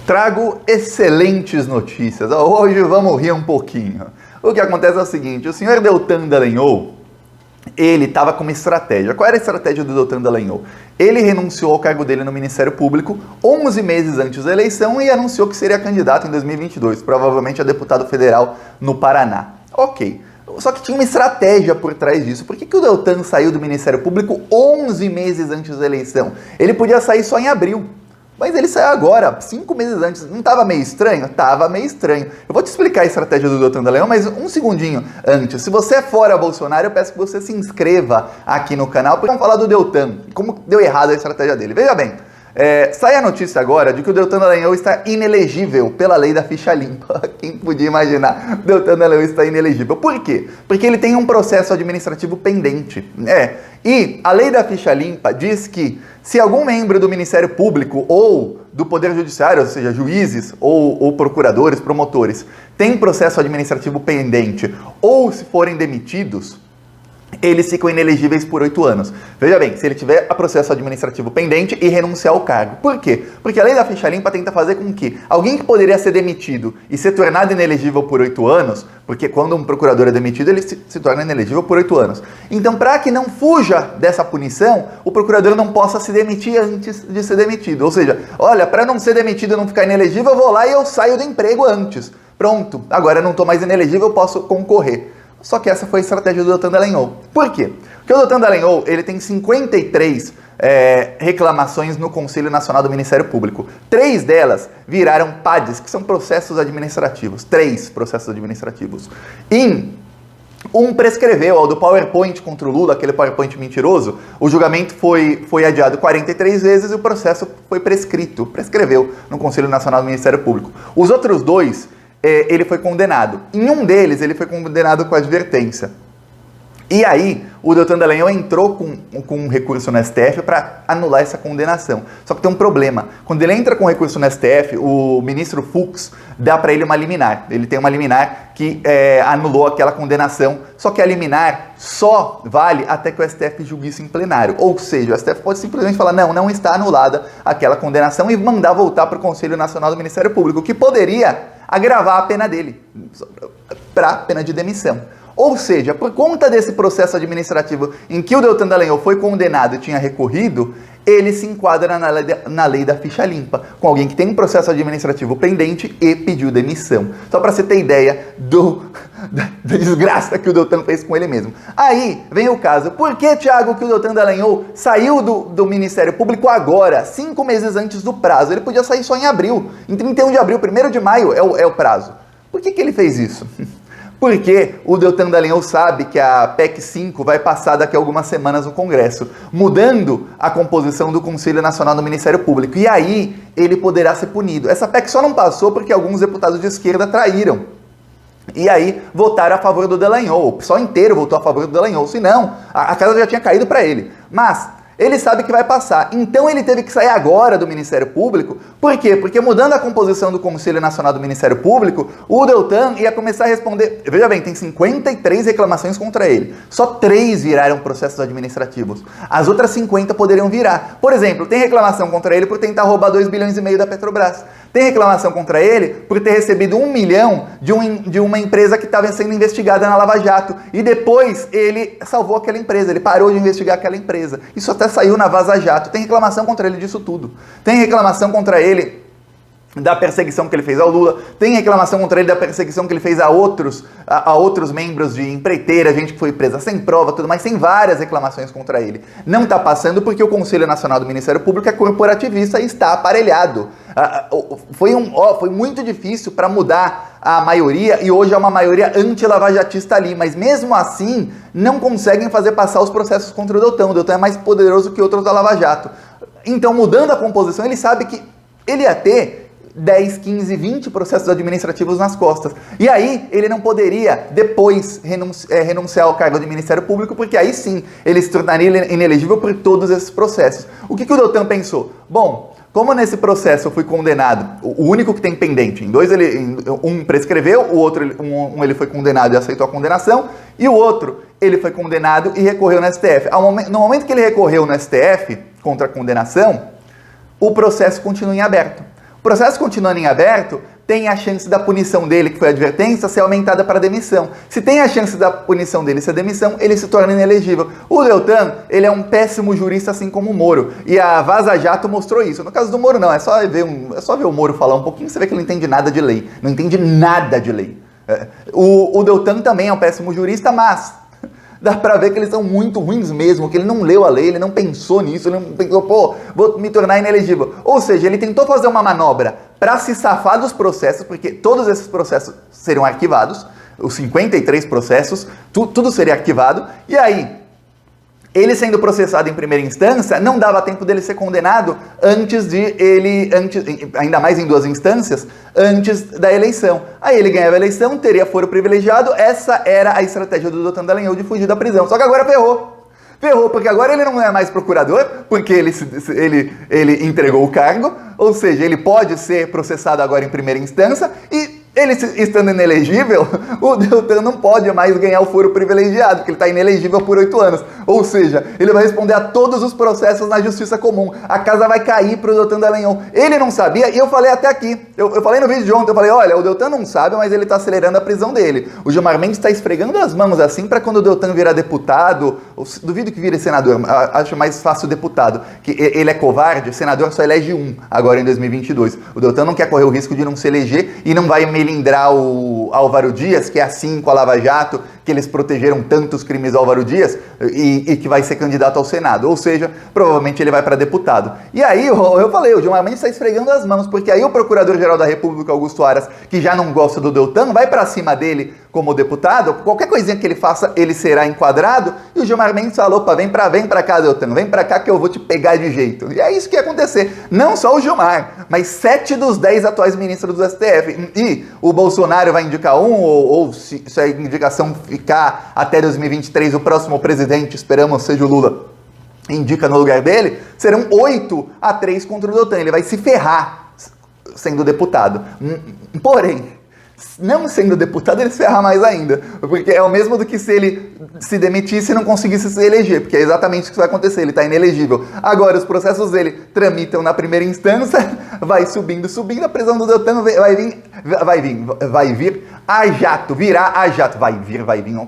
Trago excelentes notícias. Hoje vamos rir um pouquinho. O que acontece é o seguinte, o senhor Deltan Dallagnol, ele estava com uma estratégia. Qual era a estratégia do Deltan Dallagnol? Ele renunciou ao cargo dele no Ministério Público 11 meses antes da eleição e anunciou que seria candidato em 2022, provavelmente a deputado federal no Paraná. Ok. Só que tinha uma estratégia por trás disso. Por que o Deltan saiu do Ministério Público 11 meses antes da eleição? Ele podia sair só em abril. Mas ele saiu agora, 5 meses antes. Não estava meio estranho? Tava meio estranho. Eu vou te explicar a estratégia do Deltan Dallagnol, mas um segundinho antes. Se você é fora Bolsonaro, eu peço que você se inscreva aqui no canal, porque vamos falar do Deltan, como deu errado a estratégia dele. Veja bem, sai a notícia agora de que o Deltan Dallagnol está inelegível pela lei da ficha limpa. Quem podia imaginar? O Deltan Dallagnol está inelegível. Por quê? Porque ele tem um processo administrativo pendente. E a lei da ficha limpa diz que se algum membro do Ministério Público ou do Poder Judiciário, ou seja, juízes ou procuradores, promotores, tem processo administrativo pendente ou se forem demitidos, eles ficam inelegíveis por 8 anos. Veja bem, se ele tiver a processo administrativo pendente e renunciar ao cargo. Por quê? Porque a lei da ficha limpa tenta fazer com que alguém que poderia ser demitido e ser tornado inelegível por 8 anos, porque quando um procurador é demitido, ele se torna inelegível por 8 anos. Então, para que não fuja dessa punição, o procurador não possa se demitir antes de ser demitido. Ou seja, olha, para não ser demitido e não ficar inelegível, eu vou lá e eu saio do emprego antes. Pronto, agora eu não estou mais inelegível, eu posso concorrer. Só que essa foi a estratégia do Deltan Dallagnol. Por quê? Porque o Deltan Dallagnol, ele tem 53 reclamações no Conselho Nacional do Ministério Público. 3 delas viraram PADs, que são processos administrativos. 3 processos administrativos. Um prescreveu, ao do PowerPoint contra o Lula, aquele PowerPoint mentiroso, o julgamento foi adiado 43 vezes e o processo foi prescreveu no Conselho Nacional do Ministério Público. Os outros 2... ele foi condenado. Em um deles, ele foi condenado com advertência. E aí, o Deltan Dallagnol entrou com um recurso no STF para anular essa condenação. Só que tem um problema. Quando ele entra com recurso no STF, o ministro Fux dá para ele uma liminar. Ele tem uma liminar que anulou aquela condenação, só que a liminar só vale até que o STF julgue isso em plenário. Ou seja, o STF pode simplesmente falar, não está anulada aquela condenação e mandar voltar para o Conselho Nacional do Ministério Público, que poderia agravar a pena dele, para pena de demissão. Ou seja, por conta desse processo administrativo em que o Deltan Dallagnol foi condenado e tinha recorrido, ele se enquadra na lei da ficha limpa, com alguém que tem um processo administrativo pendente e pediu demissão. Só para você ter ideia da desgraça que o Deltan fez com ele mesmo. Aí vem o caso, por que, Thiago, que o Deltan Dallagnol saiu do Ministério Público agora, 5 meses antes do prazo? Ele podia sair só em abril, em 31 de abril, 1º de maio é o prazo. Por que ele fez isso? Porque o Deltan Dallagnol sabe que a PEC 5 vai passar daqui a algumas semanas no Congresso, mudando a composição do Conselho Nacional do Ministério Público. E aí ele poderá ser punido. Essa PEC só não passou porque alguns deputados de esquerda traíram. E aí votaram a favor do Dallagnol. O pessoal inteiro votou a favor do Dallagnol. Senão, a casa já tinha caído para ele. Mas ele sabe que vai passar. Então ele teve que sair agora do Ministério Público. Por quê? Porque mudando a composição do Conselho Nacional do Ministério Público, o Deltan ia começar a responder... Veja bem, tem 53 reclamações contra ele. Só 3 viraram processos administrativos. As outras 50 poderiam virar. Por exemplo, tem reclamação contra ele por tentar roubar 2,5 bilhões da Petrobras. Tem reclamação contra ele por ter recebido 1 milhão de uma empresa que estava sendo investigada na Lava Jato. E depois ele salvou aquela empresa, ele parou de investigar aquela empresa. Isso até saiu na Vaza Jato. Tem reclamação contra ele disso tudo. Tem reclamação contra ele da perseguição que ele fez ao Lula, tem reclamação contra ele da perseguição que ele fez a outros membros de empreiteira, gente que foi presa sem prova, tudo mais, tem várias reclamações contra ele. Não está passando porque o Conselho Nacional do Ministério Público é corporativista e está aparelhado. Foi muito difícil para mudar a maioria e hoje é uma maioria anti-lavajatista ali, mas mesmo assim não conseguem fazer passar os processos contra o Deltan. O Deltan é mais poderoso que outros da Lava Jato. Então, mudando a composição, ele sabe que ele ia ter 10, 15, 20 processos administrativos nas costas. E aí, ele não poderia, depois, renunciar ao cargo de Ministério Público, porque aí sim, ele se tornaria inelegível por todos esses processos. O que o Deltan pensou? Bom, como nesse processo eu fui condenado, o único que tem pendente, um prescreveu, o outro, ele foi condenado e aceitou a condenação, e o outro, ele foi condenado e recorreu no STF. No momento que ele recorreu no STF contra a condenação, o processo continua em aberto. processo continuando em aberto, tem a chance da punição dele, que foi a advertência, ser aumentada para demissão. Se tem a chance da punição dele ser demissão, ele se torna inelegível. O Deltan, ele é um péssimo jurista, assim como o Moro. E a Vaza Jato mostrou isso. No caso do Moro, não. É só ver o Moro falar um pouquinho, você vê que ele não entende nada de lei. Não entende nada de lei. O Deltan também é um péssimo jurista, mas dá pra ver que eles são muito ruins mesmo, que ele não leu a lei, ele não pensou nisso, ele não pensou, pô, vou me tornar inelegível. Ou seja, ele tentou fazer uma manobra para se safar dos processos, porque todos esses processos seriam arquivados, os 53 processos, tudo seria arquivado, e aí, ele sendo processado em primeira instância, não dava tempo dele ser condenado ainda mais em 2 instâncias, antes da eleição. Aí ele ganhava a eleição, teria foro privilegiado, essa era a estratégia do Deltan Dallagnol de fugir da prisão. Só que agora ferrou. Ferrou, porque agora ele não é mais procurador, porque ele entregou o cargo, ou seja, ele pode ser processado agora em primeira instância e ele estando inelegível, o Deltan não pode mais ganhar o foro privilegiado, porque ele está inelegível por 8 anos. Ou seja, ele vai responder a todos os processos na justiça comum. A casa vai cair para o Deltan Dallagnol. Ele não sabia, e eu falei até aqui, eu falei no vídeo de ontem, eu falei, olha, o Deltan não sabe, mas ele está acelerando a prisão dele. O Gilmar Mendes está esfregando as mãos assim para quando o Deltan virar deputado, duvido que vire senador, acho mais fácil deputado, que ele é covarde, senador só elege um agora em 2022. O Deltan não quer correr o risco de não se eleger e não vai melindrar o Álvaro Dias, que é assim com a Lava Jato, que eles protegeram tantos crimes ao Álvaro Dias e que vai ser candidato ao Senado. Ou seja, provavelmente ele vai para deputado. E aí, eu falei, o Gilmar Mendes está esfregando as mãos, porque aí o Procurador-Geral da República, Augusto Aras, que já não gosta do Deltan, vai para cima dele como deputado, qualquer coisinha que ele faça, ele será enquadrado, e o Gilmar Mendes falou, opa, vem pra cá, Deltan, vem pra cá que eu vou te pegar de jeito. E é isso que ia acontecer. Não só o Gilmar, mas 7 dos 10 atuais ministros do STF. E o Bolsonaro vai indicar um, ou se a indicação ficar até 2023, o próximo presidente, esperamos seja o Lula, indica no lugar dele, serão 8-3 contra o Deltan. Ele vai se ferrar sendo deputado. Porém, não sendo deputado, ele se ferra mais ainda, porque é o mesmo do que se ele se demitisse e não conseguisse se eleger, porque é exatamente isso que vai acontecer, ele está inelegível. Agora, os processos dele tramitam na primeira instância, vai subindo, a prisão do Deltan vai vir a jato, virá a jato, vai vir, uma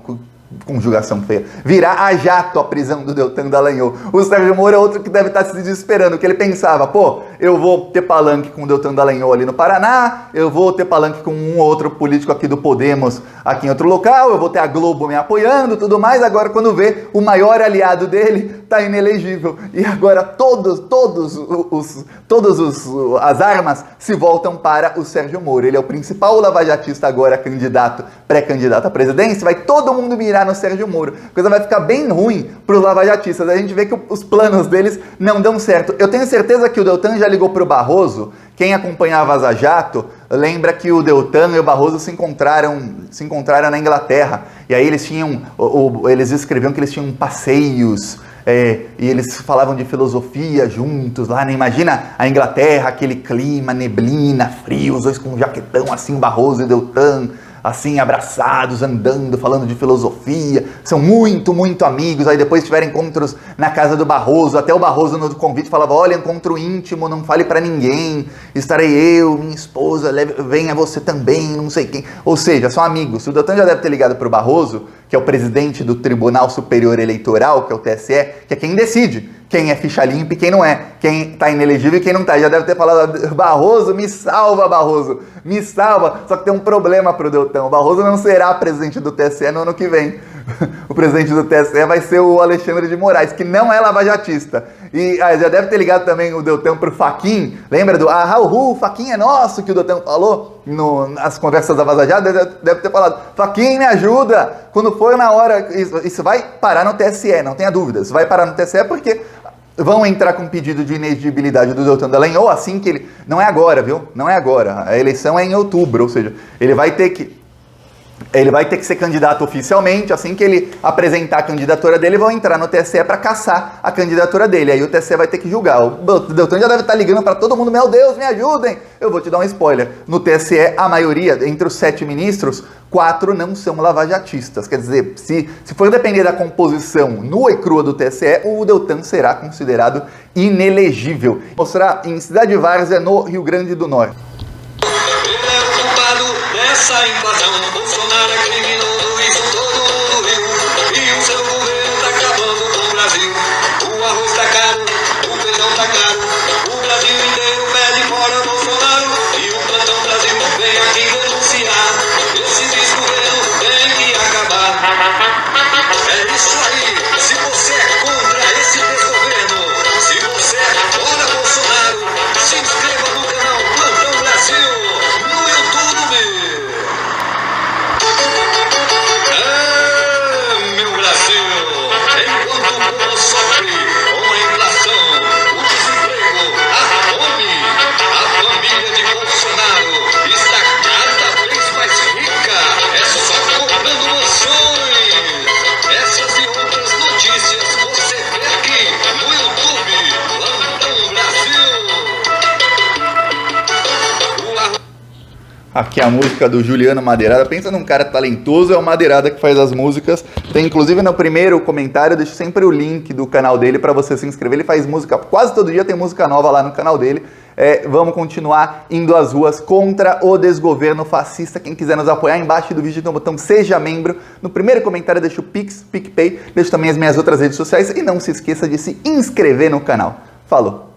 conjugação feia, virá a jato a prisão do Deltan Dallagnol. O Sérgio Moro é outro que deve estar se desesperando, que ele pensava, pô, eu vou ter palanque com o Deltan Dallagnol ali no Paraná, eu vou ter palanque com um outro político aqui do Podemos aqui em outro local, eu vou ter a Globo me apoiando, tudo mais. Agora, quando vê, o maior aliado dele tá inelegível, e agora todas as armas se voltam para o Sérgio Moro. Ele é o principal lavajatista agora, pré-candidato à presidência, vai todo mundo mirar no Sérgio Moro. A coisa vai ficar bem ruim para os lavajatistas. A gente vê que os planos deles não dão certo. Eu tenho certeza que o Deltan já ligou para o Barroso. Quem acompanhava a Vaza Jato lembra que o Deltan e o Barroso se encontraram na Inglaterra. E aí eles escreviam que eles tinham passeios, e eles falavam de filosofia juntos lá, né? Imagina a Inglaterra, aquele clima, neblina, frio, os dois com um jaquetão assim, Barroso e Deltan, assim, abraçados, andando, falando de filosofia, são muito, muito amigos. Aí depois tiveram encontros na casa do Barroso, até o Barroso no convite falava, olha, encontro íntimo, não fale pra ninguém, estarei eu, minha esposa, venha você também, não sei quem. Ou seja, são amigos. O Deltan já deve ter ligado pro Barroso, que é o presidente do Tribunal Superior Eleitoral, que é o TSE, que é quem decide quem é ficha limpa e quem não é, quem tá inelegível e quem não tá. Já deve ter falado, Barroso, me salva, Barroso, me salva. Só que tem um problema pro Deltan, o Barroso não será presidente do TSE no ano que vem. O presidente do TSE vai ser o Alexandre de Moraes, que não é lavajatista. E já deve ter ligado também o Deltan pro Fachin, lembra do o Fachin é nosso, que o Deltan falou nas conversas da Vaza Jato, deve ter falado, Fachin, me ajuda, quando for na hora, isso vai parar no TSE, não tenha dúvida, isso vai parar no TSE porque vão entrar com pedido de inelegibilidade do Deltan Dallagnol assim que ele, não é agora, viu, não é agora, a eleição é em outubro, ou seja, ele vai ter que Ele vai ter que ser candidato oficialmente, assim que ele apresentar a candidatura dele, vão entrar no TSE para caçar a candidatura dele. Aí o TSE vai ter que julgar. O Deltan já deve estar ligando para todo mundo, meu Deus, me ajudem! Eu vou te dar um spoiler. No TSE, a maioria, entre os 7 ministros, 4 não são lavajatistas. Quer dizer, se for depender da composição nua e crua do TSE, o Deltan será considerado inelegível. Vou mostrar em Cidade de Várzea, no Rio Grande do Norte. Essa invasão, Bolsonaro é criminoso, isso todo mundo viu. E o seu governo tá acabando com o Brasil. O arroz tá caro, o feijão tá caro. O Brasil inteiro pede fora Bolsonaro. E o Plantão Brasil vem aqui denunciar. Esse desgoverno tem que acabar. É isso aí, se você é contra esse desgoverno, se você é fora Bolsonaro, se inscreva no canal Plantão Brasil no YouTube. Meu Brasil, enquanto o povo sofre com a inflação, o desemprego, a fome, a família de Bolsonaro está cada vez mais rica, é só comprando mansões. Essas e outras notícias você vê aqui no YouTube, Plantão Brasil. Aqui a música do Juliano Madeirada. Pensa num cara talentoso, é o Madeirada que faz as músicas. Tem inclusive no primeiro comentário, eu deixo sempre o link do canal dele para você se inscrever. Ele faz música, quase todo dia tem música nova lá no canal dele. Vamos continuar indo às ruas contra o desgoverno fascista. Quem quiser nos apoiar, embaixo do vídeo tem o botão Seja Membro. No primeiro comentário deixo o Pix, PicPay, deixo também as minhas outras redes sociais e não se esqueça de se inscrever no canal. Falou!